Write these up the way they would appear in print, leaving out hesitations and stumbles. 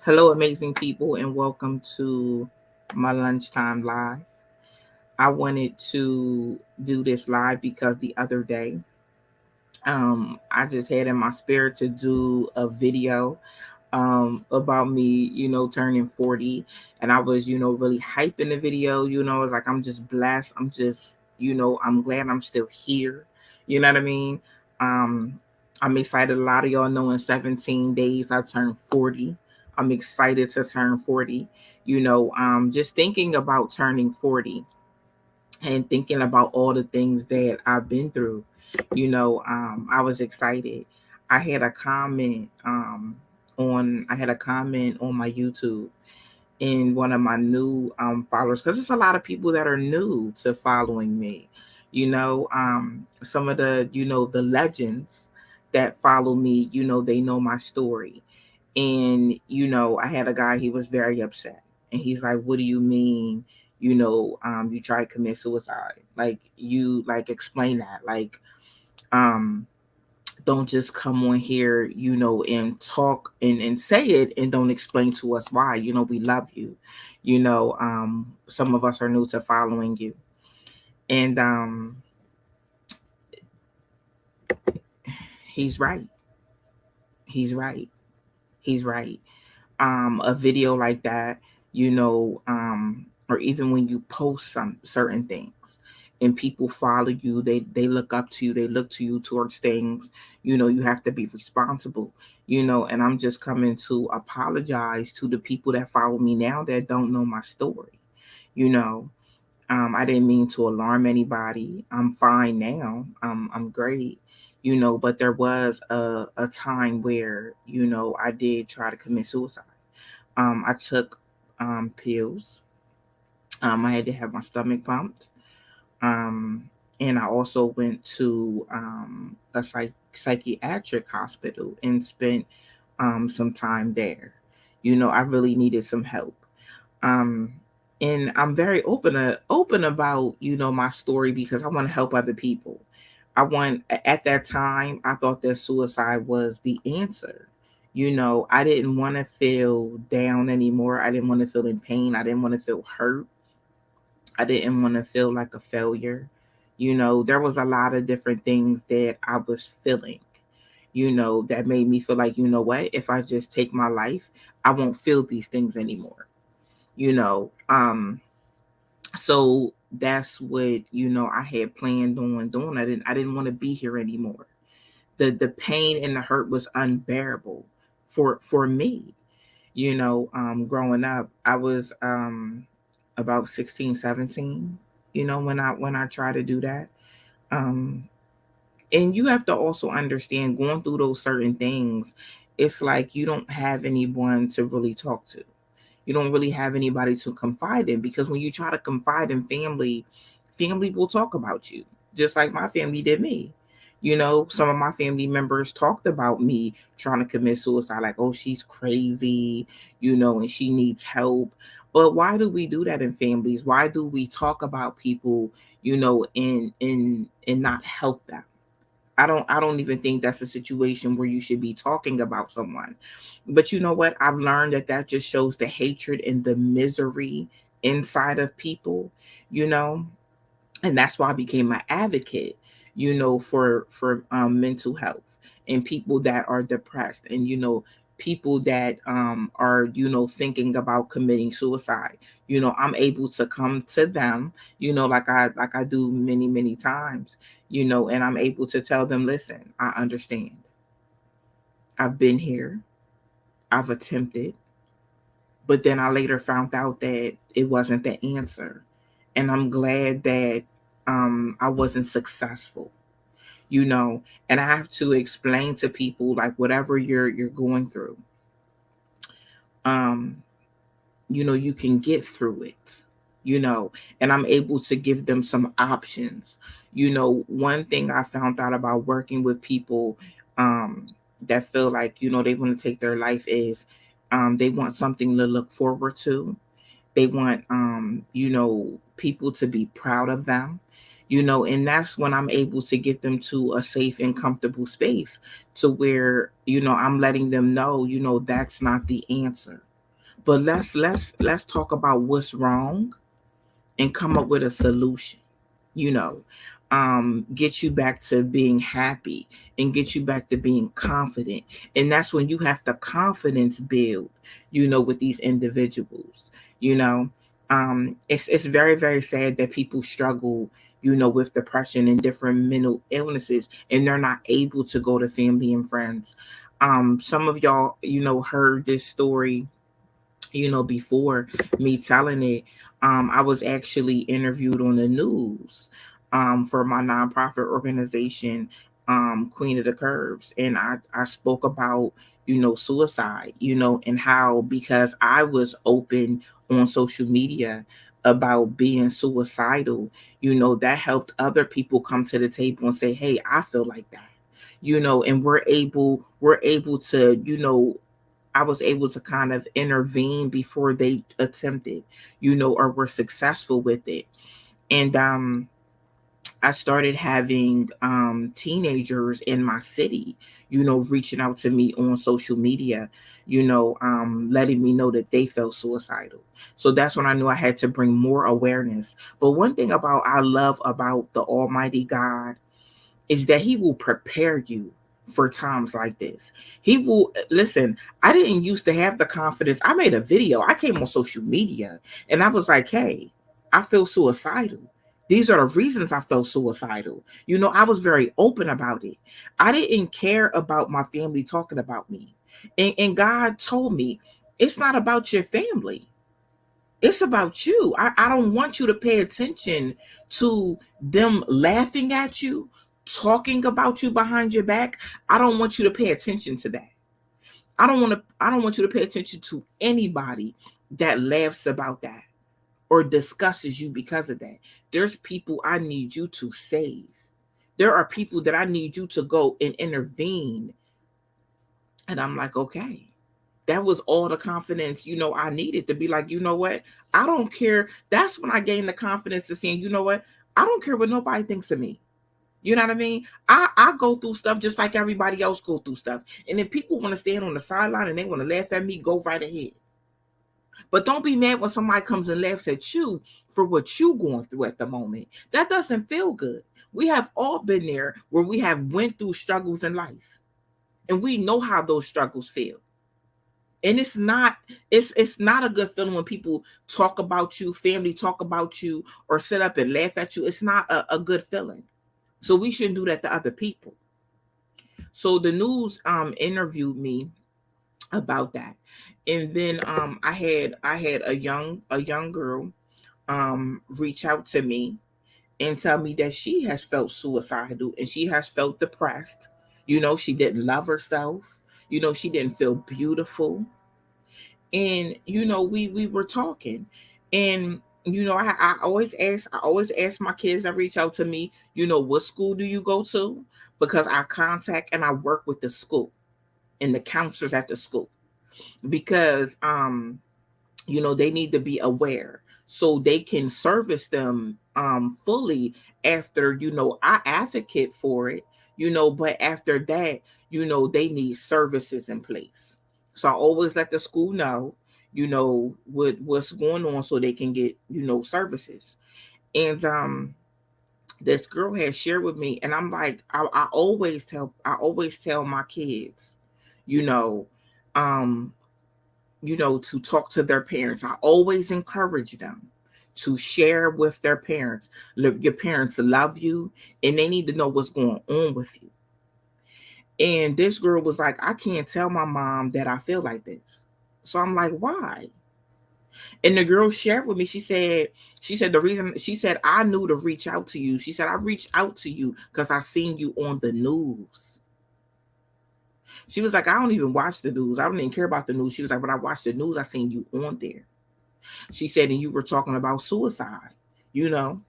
Hello, amazing people, and welcome to my lunchtime live. I wanted to do this live because the other day, I just had in my spirit to do a video about me, turning 40. And I was, really hyping the video. It's like I'm just blessed. I'm just, I'm glad I'm still here. You know what I mean? Um, I'm excited. A lot of y'all know in 17 days I turned 40. I'm excited to turn 40. Just thinking about turning 40 and thinking about all the things that I've been through, I was excited. I had a comment I had a comment on my YouTube in one of my new followers, because there's a lot of people that are new to following me. Some of the the legends that follow me, they know my story. And I had a guy, he was very upset, and he's like, what do you mean, you try to commit suicide? Like, you like, explain that. Like, um don't just come on here, and talk and say it, and don't explain to us why. We love you. Some of us are new to following you. And he's right. He's right. He's right. A video like that, or even when you post some certain things and people follow you, they look up to you, they look to you towards things, you have to be responsible. And I'm just coming to apologize to the people that follow me now that don't know my story. you know I didn't mean to alarm anybody. I'm fine now. I'm great. But there was a time where, I did try to commit suicide. I took pills. I had to have my stomach pumped. Um, and I also went to a psychiatric hospital and spent some time there. I really needed some help. Um, and I'm very open about my story, because I want to help other people. At that time, I thought that suicide was the answer. I didn't want to feel down anymore. I didn't want to feel in pain. I didn't want to feel hurt. I didn't want to feel like a failure. There was a lot of different things that I was feeling, that made me feel like, what, if I just take my life, I won't feel these things anymore. you know um so that's what, I had planned on doing. I didn't want to be here anymore. The pain and the hurt was unbearable for me. Growing up, I was about 16, 17, when I try to do that. um and you have to also understand, going through those certain things, it's like you don't have anyone to really talk to. You don't really have anybody to confide in, because when you try to confide in family, family will talk about you, just like my family did me. Some of my family members talked about me trying to commit suicide, like, oh, she's crazy, and she needs help. But why do we do that in families? Why do we talk about people, and not help them? I don't even think that's a situation where you should be talking about someone. But you know what? I've learned that just shows the hatred and the misery inside of people, you know? And that's why I became an advocate, for mental health and people that are depressed, and people that are, thinking about committing suicide. I'm able to come to them, like I do many, many times, and I'm able to tell them, listen, I understand. I've been here. I've attempted, but then I later found out that it wasn't the answer. And I'm glad that I wasn't successful, and I have to explain to people, like, whatever you're going through, um, you can get through it, you know, and I'm able to give them some options. One thing I found out about working with people um that feel like, they want to take their life is, they want something to look forward to. They want, people to be proud of them, and that's when I'm able to get them to a safe and comfortable space, to where, I'm letting them know, that's not the answer. But let's talk about what's wrong and come up with a solution. You know, get you back to being happy and get you back to being confident. And that's when you have the confidence build, with these individuals. You know, it's very, very sad that people struggle, with depression and different mental illnesses, and they're not able to go to family and friends. Some of y'all, heard this story, before me telling it. I was actually interviewed on the news, for my nonprofit organization, Queen of the Curves. And I spoke about, suicide, and how, because I was open on social media about being suicidal, that helped other people come to the table and say, hey, I feel like that. And we're able to, I was able to kind of intervene before they attempted, or were successful with it. And I started having teenagers in my city, reaching out to me on social media, letting me know that they felt suicidal. So that's when I knew I had to bring more awareness. But one thing about I love about the Almighty God is that He will prepare you for times like this. He will listen. I didn't used to have the confidence. I made a video. I came on social media and I was like, hey, I feel suicidal. These are the reasons I felt suicidal. I was very open about it. I didn't care about my family talking about me. And God told me, it's not about your family. It's about you. I don't want you to pay attention to them laughing at you, talking about you behind your back. I don't want you to pay attention to that. I don't want you to pay attention to anybody that laughs about that or discusses you because of that. There's people I need you to save. There are people that I need you to go and intervene. And I'm like, okay. That was all the confidence, I needed to be like, you know what? I don't care. That's when I gained the confidence of saying, you know what? I don't care what nobody thinks of me. You know what I mean? I go through stuff just like everybody else go through stuff. And if people want to stand on the sideline and they want to laugh at me, go right ahead. But don't be mad when somebody comes and laughs at you for what you going through at the moment. That doesn't feel good. We have all been there where we have went through struggles in life. And we know how those struggles feel. And it's not a good feeling when people talk about you, family talk about you, or sit up and laugh at you. It's not a good feeling. So we shouldn't do that to other people. So the news interviewed me about that. And then I had a young girl reach out to me and tell me that she has felt suicidal and she has felt depressed. She didn't love herself. She didn't feel beautiful. And we were talking. And I always ask my kids that reach out to me, what school do you go to? Because I contact and I work with the school and the counselors at the school. Because they need to be aware so they can service them fully. After I advocate for it, but after that, they need services in place. So I always let the school know, what's going on so they can get services. And this girl had shared with me, and I'm like, I always tell my kids, you know um to talk to their parents. I always encourage them to share with their parents. Look, your parents love you and they need to know what's going on with you. And this girl was like, I can't tell my mom that I feel like this. So I'm like, why? And the girl shared with me, she said the reason, she said, I knew to reach out to you. She said, I reached out to you because I seen you on the news. She was like, I don't even watch the news. I don't even care about the news. She was like, when I watched the news, I seen you on there. She said, and you were talking about suicide, you know.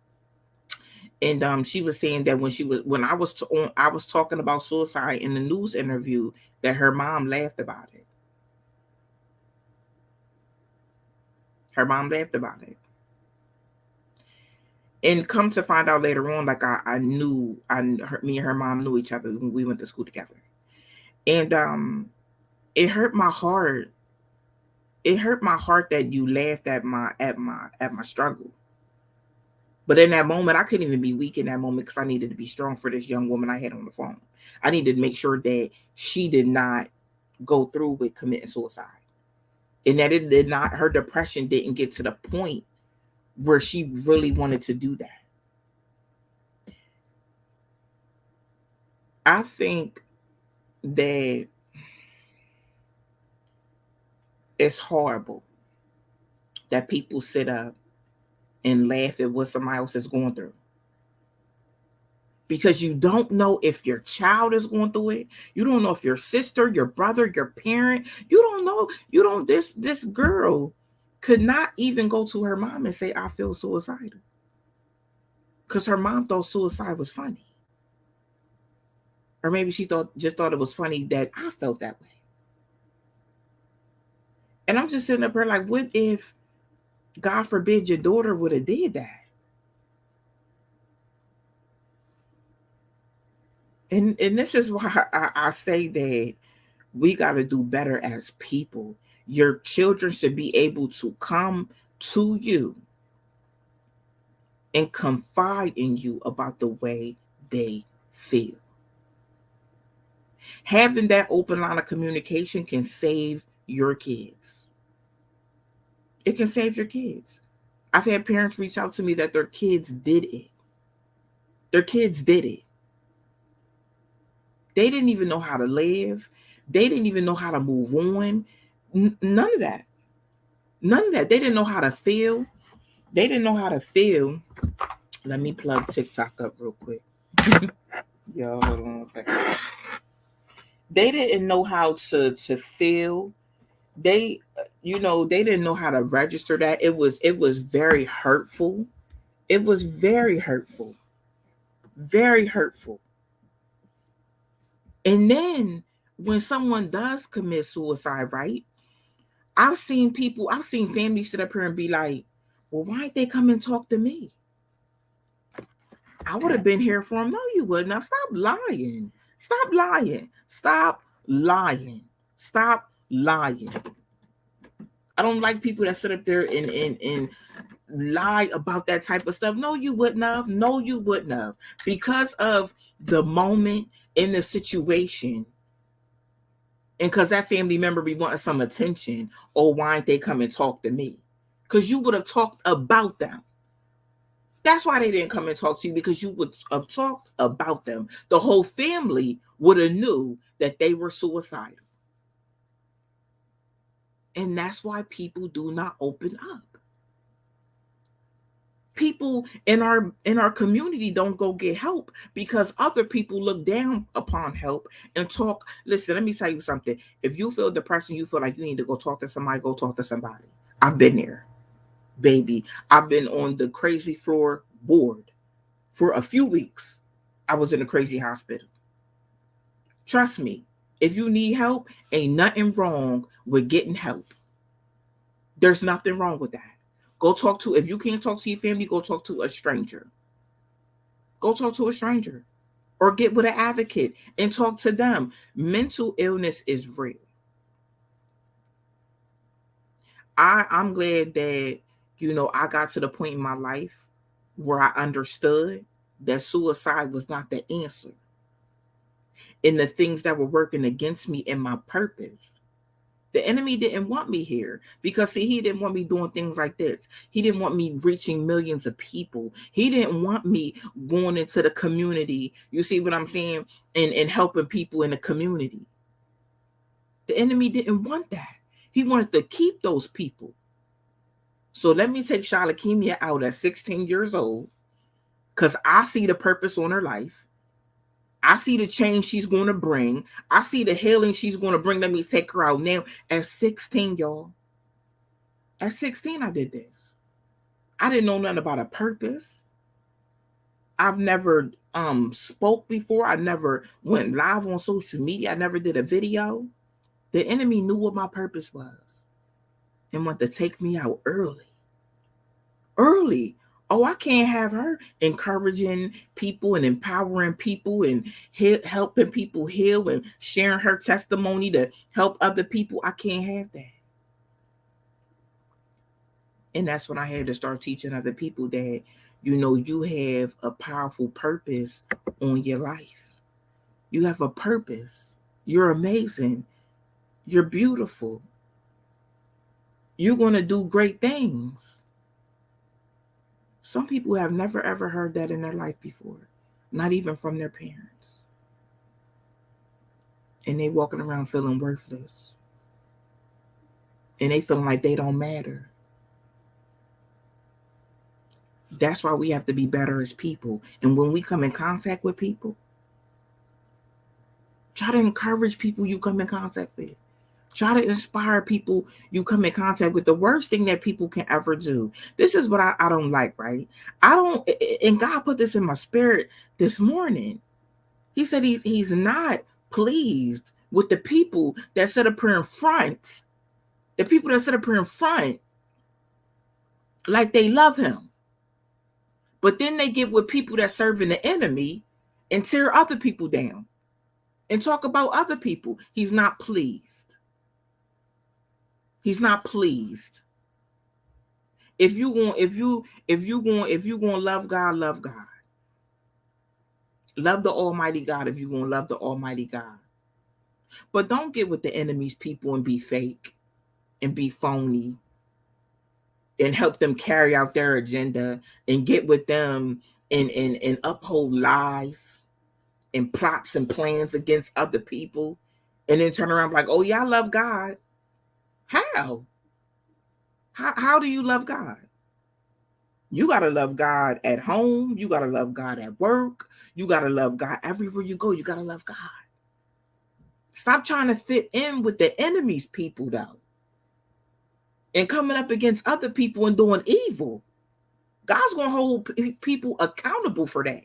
And she was saying that when I was talking about suicide in the news interview, that her mom laughed about it. Her mom laughed about it. And come to find out later on, like I knew, me and her mom knew each other when we went to school together. And it hurt my heart it hurt my heart that you laughed at my struggle. But in that moment, I couldn't even be weak in that moment because I needed to be strong for this young woman I had on the phone. I needed to make sure that she did not go through with committing suicide, and that it did not, her depression didn't get to the point where she really wanted to do that. I think that it's horrible that people sit up and laugh at what somebody else is going through, because you don't know if your child is going through it. You don't know if your sister, your brother, your parent, you don't know. You don't, this girl could not even go to her mom and say, I feel suicidal, because her mom thought suicide was funny. Or maybe she thought it was funny that I felt that way. And I'm just sitting up here like, what if, God forbid, your daughter would have did that? And this is why I say that we got to do better as people. Your children should be able to come to you and confide in you about the way they feel. Having that open line of communication can save your kids. It can save your kids. I've had parents reach out to me that their kids did it. Their kids did it. They didn't even know how to live. They didn't even know how to move on. None of that. None of that. They didn't know how to feel. They didn't know how to feel. Let me plug TikTok up real quick. Yo, hold on a second. They didn't know how to feel. They, they didn't know how to register that. It was very hurtful. It was very hurtful. Very hurtful. And then when someone does commit suicide, right? I've seen families sit up here and be like, well, why didn't they come and talk to me? I would have been here for them. No, you wouldn't have. Stop lying. Stop lying. Stop lying. Stop lying. I don't like people that sit up there and lie about that type of stuff. No, you wouldn't have. No, you wouldn't have. Because of the moment in the situation, and because that family member be wanting some attention, or why didn't they come and talk to me? Because you would have talked about them. That's why they didn't come and talk to you, because you would have talked about them. The whole family would have knew that they were suicidal. And that's why people do not open up. People in our community don't go get help because other people look down upon help and talk. Listen, let me tell you something. If you feel depressed and you feel like you need to go talk to somebody, go talk to somebody. I've been there, baby. I've been on the crazy floor ward for a few weeks. I was in a crazy hospital. Trust me, if you need help, ain't nothing wrong with getting help. There's nothing wrong with that. If you can't talk to your family, go talk to a stranger. Go talk to a stranger or get with an advocate and talk to them. Mental illness is real. I'm glad that, I got to the point in my life where I understood that suicide was not the answer. And the things that were working against me and my purpose. The enemy didn't want me here because, see, he didn't want me doing things like this. He didn't want me reaching millions of people. He didn't want me going into the community. You see what I'm saying? And helping people in the community. The enemy didn't want that. He wanted to keep those people. So let me take Shalakemia out at 16 years old, because I see the purpose on her life. I see the change she's going to bring. I see the healing she's going to bring. Let me take her out now. At 16, y'all. At 16, I did this. I didn't know nothing about a purpose. I've never spoke before. I never went live on social media. I never did a video. The enemy knew what my purpose was and wanted to take me out early. Early. Oh, I can't have her encouraging people and empowering people and helping people heal and sharing her testimony to help other people. I can't have that. And that's when I had to start teaching other people that, you know, you have a powerful purpose on your life. You have a purpose. You're amazing. You're beautiful. You're going to do great things. Some people have never ever heard that in their life before, not even from their parents. And they walking around feeling worthless. And they feeling like they don't matter. That's why we have to be better as people. And when we come in contact with people, try to encourage people you come in contact with. Try to inspire people you come in contact with. The worst thing that people can ever do. This is what I don't like, right? I don't, and God put this in my spirit this morning. He said he's not pleased with the people that sit up here in front. The people that sit up here in front like they love him. But then they get with people that serving the enemy and tear other people down and talk about other people. He's not pleased. He's not pleased. If you gonna love God, love God. Love the Almighty God if you're gonna love the Almighty God. But don't get with the enemy's people and be fake and be phony and help them carry out their agenda and get with them and uphold lies and plots and plans against other people and then turn around like, oh yeah, I love God. How? How do you love God? You got to love God at home. You got to love God at work. You got to love God everywhere you go. You got to love God. Stop trying to fit in with the enemy's people, though, and coming up against other people and doing evil. God's going to hold people accountable for that.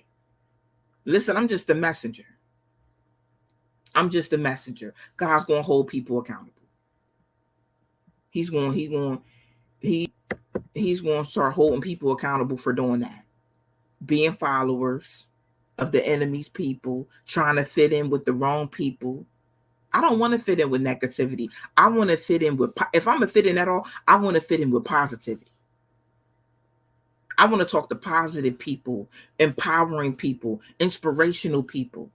Listen, I'm just a messenger. I'm just a messenger. God's going to hold people accountable. He's going to start holding people accountable for doing that. Being followers of the enemy's people, trying to fit in with the wrong people. I don't want to fit in with negativity. I want to fit in with, if I'm going to fit in at all, I want to fit in with positivity. I want to talk to positive people, empowering people, inspirational people.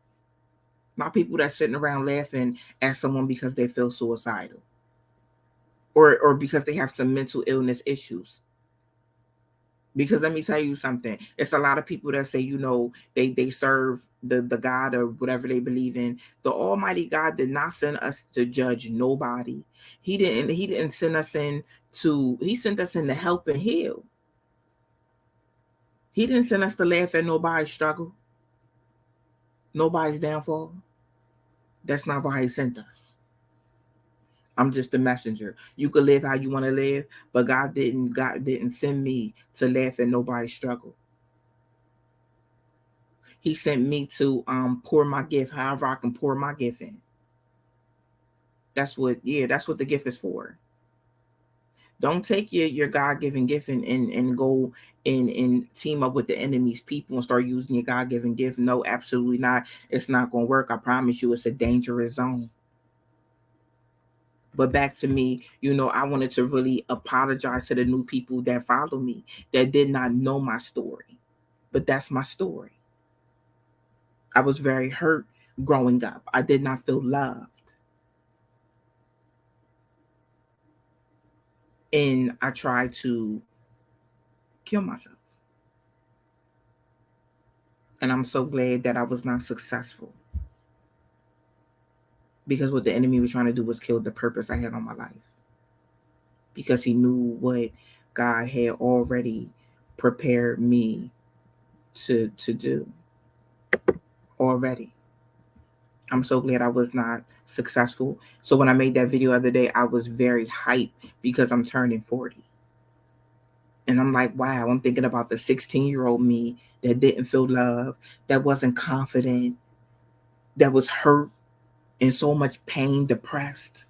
Not people that's sitting around laughing at someone because they feel suicidal or because they have some mental illness issues. Because let me tell you something. It's a lot of people that say, you know, they serve the God or whatever they believe in. The Almighty God did not send us to judge nobody. He didn't send us he sent us in to help and heal. He didn't send us to laugh at nobody's struggle, nobody's downfall. That's not why he sent us. I'm just a messenger. You can live how you want to live, but God didn't send me to laugh at nobody's struggle. He sent me to pour my gift, however I can pour my gift in. That's what the gift is for. Don't take your God-given gift and go and team up with the enemy's people and start using your God-given gift. No, absolutely not. It's not going to work. I promise you, it's a dangerous zone. But back to me, you know, I wanted to really apologize to the new people that follow me that did not know my story. But that's my story. I was very hurt growing up. I did not feel loved. And I tried to kill myself. And I'm so glad that I was not successful. Because what the enemy was trying to do was kill the purpose I had on my life. Because he knew what God had already prepared me to do already. I'm so glad I was not successful. So when I made that video the other day, I was very hyped because I'm turning 40. And I'm like, wow, I'm thinking about the 16-year-old me that didn't feel love, that wasn't confident, that was hurt, in so much pain, depressed.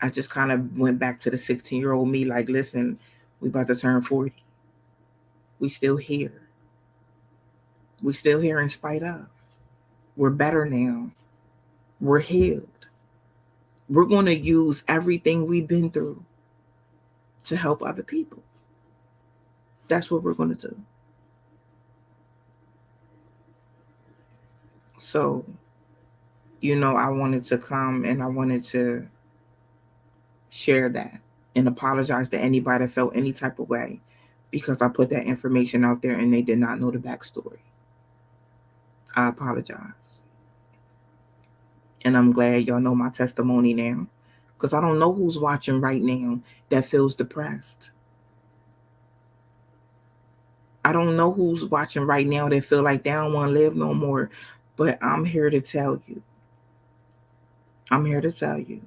I just kind of went back to the 16-year-old me like, listen, we about to turn 40. We still here. We still here in spite of. We're better now. We're healed. We're going to use everything we've been through to help other people. That's what we're going to do. So, I wanted to come and I wanted to share that and apologize to anybody that felt any type of way because I put that information out there and they did not know the backstory. I apologize. And I'm glad y'all know my testimony now because I don't know who's watching right now that feels depressed. I don't know who's watching right now that feel like they don't want to live no more. But I'm here to tell you. I'm here to tell you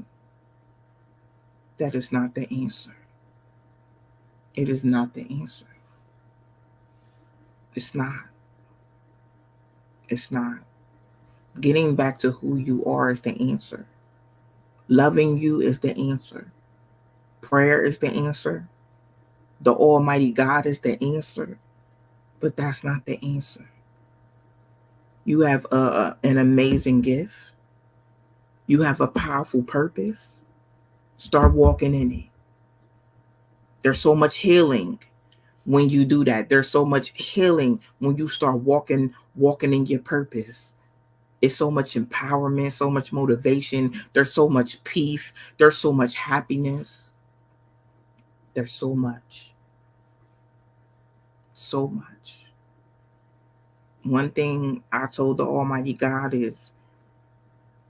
that is not the answer. It is not the answer. It's not. It's not. Getting back to who you are is the answer. Loving you is the answer. Prayer is the answer. The Almighty God is the answer. But that's not the answer. You have an amazing gift. You have a powerful purpose. Start walking in it. There's so much healing when you do that. There's so much healing when you start walking in your purpose. It's so much empowerment, so much motivation. There's so much peace. There's so much happiness. There's so much. So much. One thing I told the Almighty God is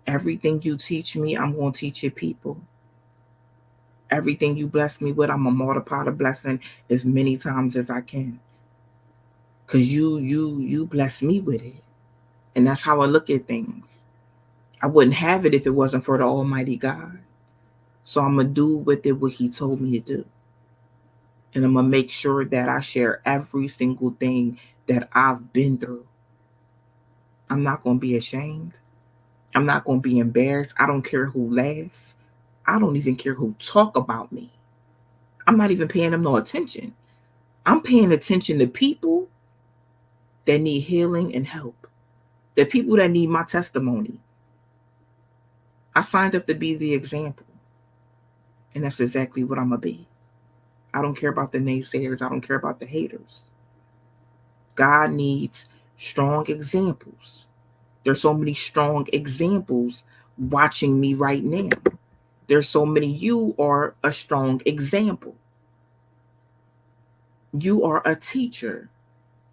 everything you teach me, I'm going to teach your people. Everything you bless me with, I'm going to multiply the blessing as many times as I can. Because you bless me with it. And that's how I look at things. I wouldn't have it if it wasn't for the Almighty God. So I'm going to do with it what he told me to do. And I'm going to make sure that I share every single thing that I've been through. I'm not going to be ashamed. I'm not going to be embarrassed. I don't care who laughs. I don't even care who talk about me. I'm not even paying them no attention. I'm paying attention to people that need healing and help. The people that need my testimony. I signed up to be the example. And that's exactly what I'm going to be. I don't care about the naysayers. I don't care about the haters. God needs strong examples. There's so many strong examples watching me right now. There's so many. You are a strong example. You are a teacher.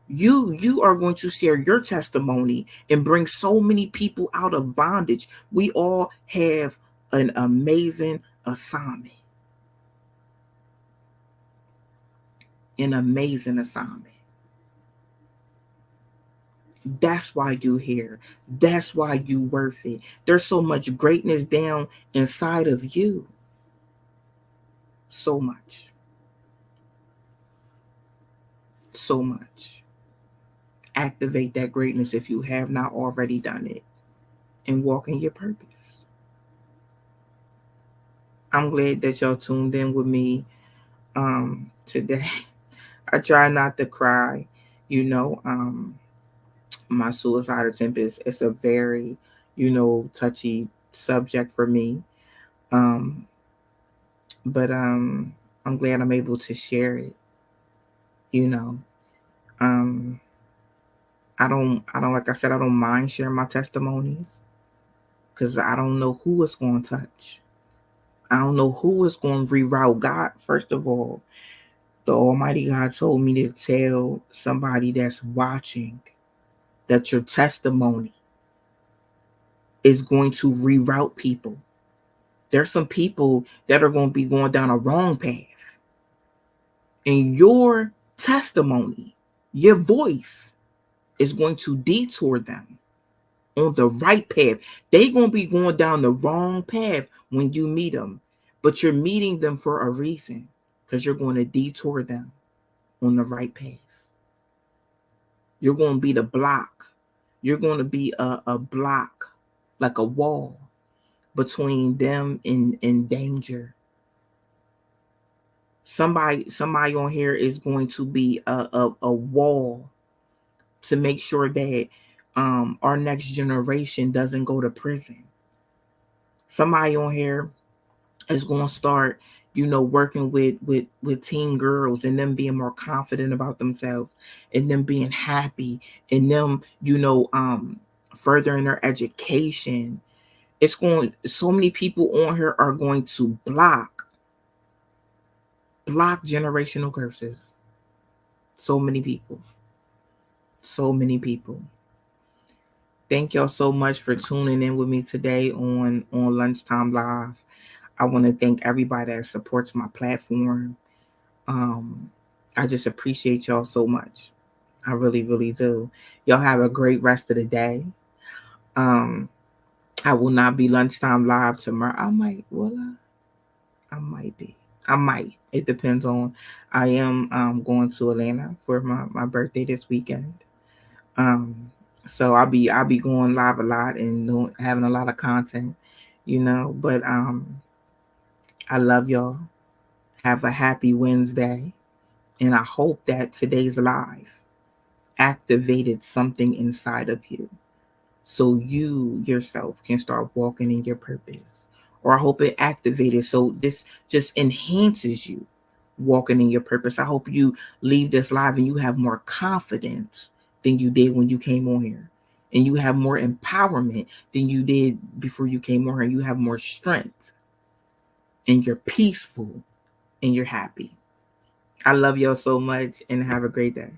You are going to share your testimony and bring so many people out of bondage. We all have an amazing assignment. An amazing assignment. That's why you're here. That's why you worth it. There's so much greatness down inside of you. So much. So much. Activate that greatness if you have not already done it and walk in your purpose. I'm glad that y'all tuned in with me today. I try not to cry. My suicide attempt is it's a very, touchy subject for me. But I'm glad I'm able to share it. You know, um, I don't like I said, I don't mind sharing my testimonies because I don't know who it's going to touch. I don't know who is going to reroute. God, first of all, the Almighty God told me to tell somebody that's watching that your testimony is going to reroute people. There's some people that are going to be going down a wrong path. And your testimony, your voice is going to detour them on the right path. They're going to be going down the wrong path when you meet them. But you're meeting them for a reason because you're going to detour them on the right path. You're going to be the block. You're going to be a block, like a wall between them and danger. Somebody on here is going to be a wall to make sure that our next generation doesn't go to prison. Somebody on here is going to start, working with teen girls and them being more confident about themselves and them being happy and them, furthering their education. It's going so many people on here are going to block generational curses. So many people. So many people. Thank y'all so much for tuning in with me today on Lunchtime Live. I want to thank everybody that supports my platform. Um, I just appreciate y'all so much. I really, really do. Y'all have a great rest of the day. Um, I will not be Lunchtime Live tomorrow. I might, will I might be. I might. It depends on. I am going to Atlanta for my birthday this weekend. Um, so I'll be going live a lot and having a lot of content, But I love y'all. Have a happy Wednesday, and I hope that today's live activated something inside of you so you yourself can start walking in your purpose. Or I hope it activated so this just enhances you walking in your purpose. I hope you leave this live and you have more confidence than you did when you came on here. And you have more empowerment than you did before you came on here. You have more strength and you're peaceful and you're happy. I love y'all so much and have a great day.